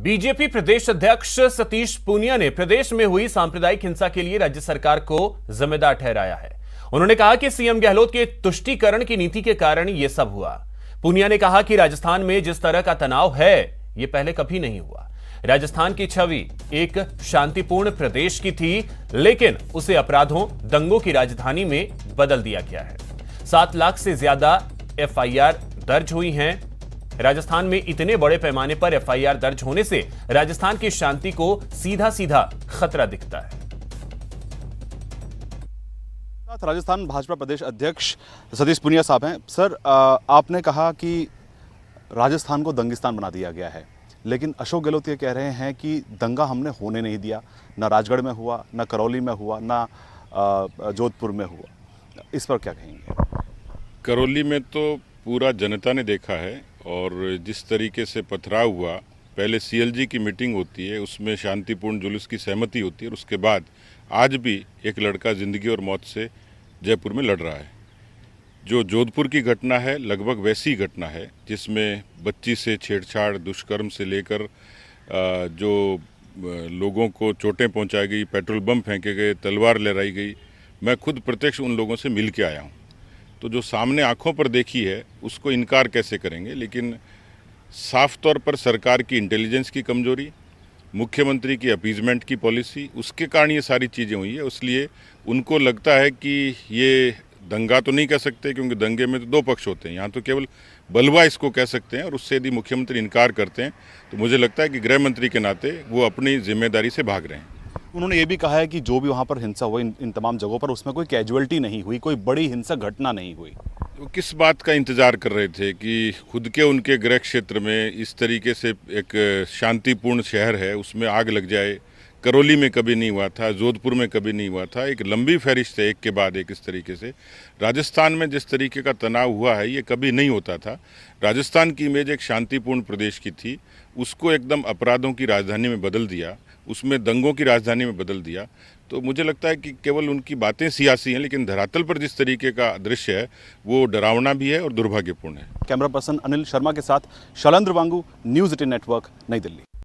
BJP प्रदेश अध्यक्ष सतीश पूनिया ने प्रदेश में हुई सांप्रदायिक हिंसा के लिए राज्य सरकार को जिम्मेदार ठहराया है। उन्होंने कहा कि सीएम गहलोत के तुष्टीकरण की नीति के कारण यह सब हुआ। पूनिया ने कहा कि राजस्थान में जिस तरह का तनाव है यह पहले कभी नहीं हुआ। राजस्थान की छवि एक शांतिपूर्ण प्रदेश की थी, लेकिन उसे अपराधों, दंगों की राजधानी में बदल दिया गया है। 7 लाख से ज्यादा एफआईआर दर्ज हुई हैं। राजस्थान में इतने बड़े पैमाने पर एफआईआर दर्ज होने से राजस्थान की शांति को सीधा सीधा खतरा दिखता है। राजस्थान भाजपा प्रदेश अध्यक्ष सतीश पूनिया साहब हैं। सर, आपने कहा कि राजस्थान को दंगिस्तान बना दिया गया है, लेकिन अशोक गहलोत ये कह रहे हैं कि दंगा हमने होने नहीं दिया। ना राजगढ़ में हुआ, ना करौली में हुआ, ना जोधपुर में हुआ। इस पर क्या कहेंगे? करौली में तो पूरा जनता ने देखा है, और जिस तरीके से पथराव हुआ, पहले सीएलजी की मीटिंग होती है, उसमें शांतिपूर्ण जुलूस की सहमति होती है, और उसके बाद आज भी एक लड़का जिंदगी और मौत से जयपुर में लड़ रहा है। जो जोधपुर की घटना है लगभग वैसी ही घटना है, जिसमें बच्ची से छेड़छाड़, दुष्कर्म से लेकर जो लोगों को चोटें पहुंचाई गई, पेट्रोल बम फेंके गए, तलवार लहराई गई। मैं खुद प्रत्यक्ष उन लोगों से मिल के आया हूँ, तो जो सामने आंखों पर देखी है उसको इनकार कैसे करेंगे। लेकिन साफ तौर पर सरकार की इंटेलिजेंस की कमजोरी, मुख्यमंत्री की अपीजमेंट की पॉलिसी, उसके कारण ये सारी चीज़ें हुई है। इसलिए उनको लगता है कि ये दंगा तो नहीं कह सकते, क्योंकि दंगे में तो 2 पक्ष होते हैं। यहाँ तो केवल बलवा इसको कह सकते हैं, और उससे यदि मुख्यमंत्री इनकार करते हैं तो मुझे लगता है कि गृह मंत्री के नाते वो अपनी जिम्मेदारी से भाग रहे हैं। उन्होंने ये भी कहा है कि जो भी वहाँ पर हिंसा हुई इन तमाम जगहों पर, उसमें कोई कैजुअलिटी नहीं हुई, कोई बड़ी हिंसक घटना नहीं हुई। वो किस बात का इंतजार कर रहे थे कि खुद के उनके गृह क्षेत्र में इस तरीके से एक शांतिपूर्ण शहर है उसमें आग लग जाए? करौली में कभी नहीं हुआ था, जोधपुर में कभी नहीं हुआ था। एक लंबी फहरिस्त है, एक के बाद एक। इस तरीके से राजस्थान में जिस तरीके का तनाव हुआ है ये कभी नहीं होता था। राजस्थान की इमेज एक शांतिपूर्ण प्रदेश की थी, उसको एकदम अपराधों की राजधानी में बदल दिया, उसमें दंगों की राजधानी में बदल दिया। तो मुझे लगता है कि केवल उनकी बातें सियासी हैं, लेकिन धरातल पर जिस तरीके का दृश्य है वो डरावना भी है और दुर्भाग्यपूर्ण है। कैमरा पर्सन अनिल शर्मा के साथ शैलेंद्र वांगू, न्यूज़ 18 नेटवर्क, नई दिल्ली।